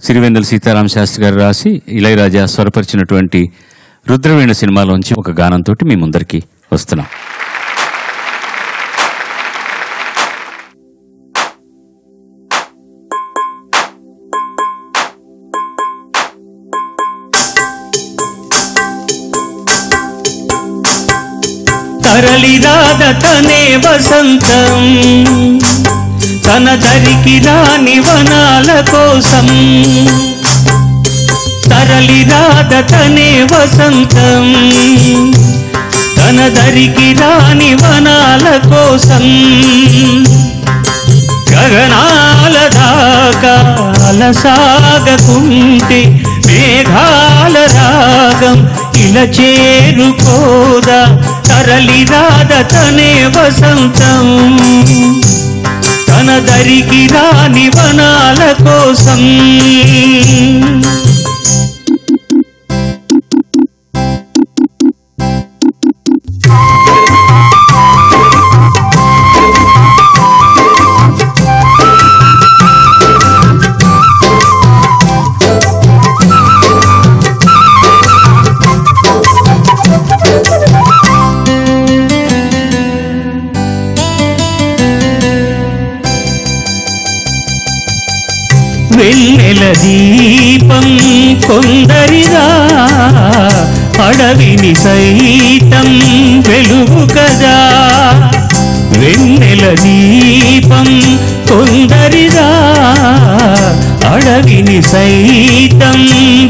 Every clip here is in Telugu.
సిరివెన్నెల సీతారామ శాస్త్రి గారు రాసి ఇళయరాజా స్వరపరిచినటువంటి రుద్రవీణ సినిమాలోంచి ఒక గానంతో మీ ముందరికి వస్తున్నాం. తరలిరాద తనే వసంతం తన దరికి రాని వనాల కోసం, తరలిరాద తనే వసంతం తన దరికి రాని వనాల కోసం, గగనాల దాకా అలసాగకుంటే మేఘాల రాగం ఇలా చేరుకోదా, తరలిరాద తనే వసంతం తన దరికి రాని వనాల కోసం. వెన్నెల దీపం కొందరిదా అడవిని సైతం వెలుగు కదా, వెన్నెల దీపం కొందరిదా అడవిని సైతం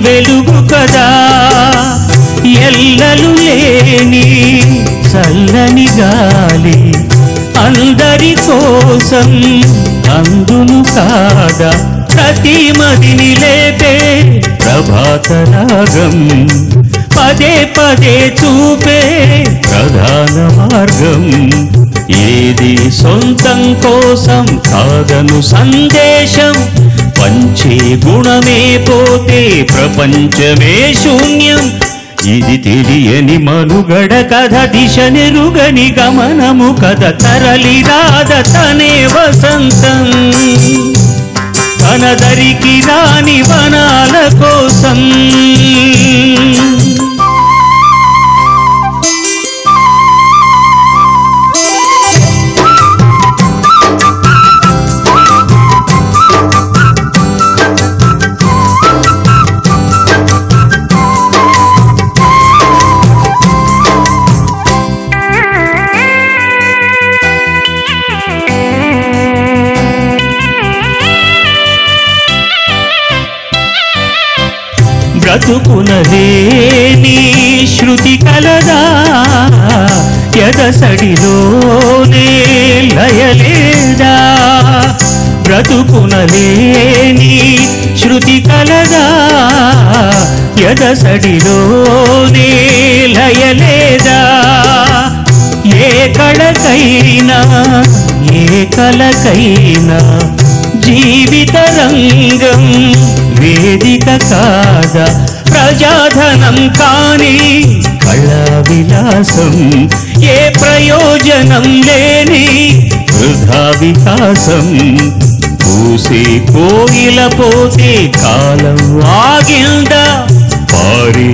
వెలుగు కదా, ఎల్లలు లేని చల్లని గాలి అందరి కోసం అందును కాదా, ప్రతి మదిని లేపే ప్రభాత రాగం పదే పదే చూపే ప్రధాన మార్గం, ఏది సొంతం కోసం కాదను సందేశం, పంచే గుణమే పోతే ప్రపంచమే శూన్యం, ఇది తెలియని మనుగడ కథ దిశ నెరుగని గమనము కథ, తరలిరాద తనే వసంతం తన దరికి రాని వనాల కోసం. బ్రతుకునలేని శృతి కలదా ఎదసడిలోనే లయలేదా, బ్రతుకునలేని శృతి కలదా ఎదసడిలోనే లయలేదా, ఏ కళకైనా ఏ కళకైనా జీవిత రంగం వేదిక కాదా, ప్రజాధనం కాని కళా విలాసం ఏ ప్రయోజనం లేని వృధా వికాసం, పూసే కోయిల పోతే కాలం ఆగిందా, పాడే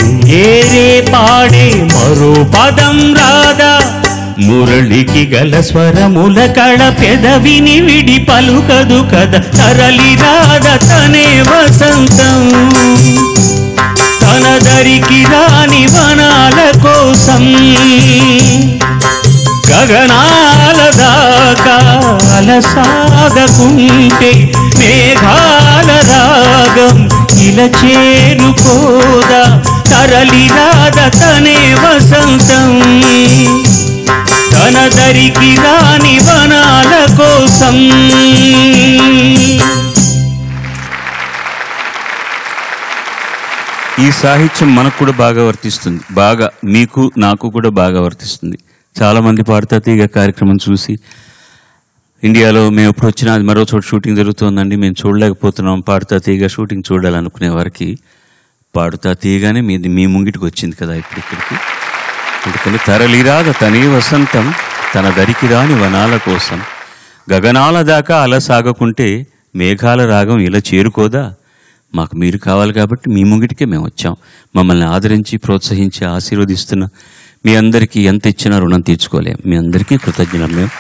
ఏరే పాడే మరో పదం రాదా, మురళికి గల స్వరముల కళ పెదవిని విడి పలుకదు కదా, తరలిరాద తనే వసంతం తన దరికి రాని వనాల కోసం, గగనాల దాకా అలసాగకుంటే మేఘాల రాగం ఇలా చేరుకోదా, తరలిరాద తనే వసంతం తన దరికి రాని వనాల కోసం. ఈ సాహిత్యం మనకు కూడా బాగా వర్తిస్తుంది, బాగా మీకు నాకు కూడా బాగా వర్తిస్తుంది. చాలామంది పాడుతా తీగ కార్యక్రమం చూసి ఇండియాలో మేము ఎప్పుడు వచ్చినా అది మరో చోట షూటింగ్ జరుగుతుందండి, మేము చూడలేకపోతున్నాం, పాడుతా తీగ షూటింగ్ చూడాలనుకునే వారికి పాడుతా తీయగానే మీ ముంగిటికి వచ్చింది కదా ఇప్పుడు ఇక్కడికి. అందుకని తరలిరాద తనే వసంతం తన దరికి రాని వనాల కోసం, గగనాల దాకా అలసాగకుంటే మేఘాల రాగం ఇలా చేరుకోదా, మాకు మీరు కావాలి కాబట్టి మీ ముంగిటికే మేము వచ్చాం. మమ్మల్ని ఆదరించి ప్రోత్సహించి ఆశీర్వదిస్తున్న మీ అందరికీ ఎంత ఇచ్చినా రుణం తీర్చుకోలేం. మీ అందరికీ కృతజ్ఞులం మేము.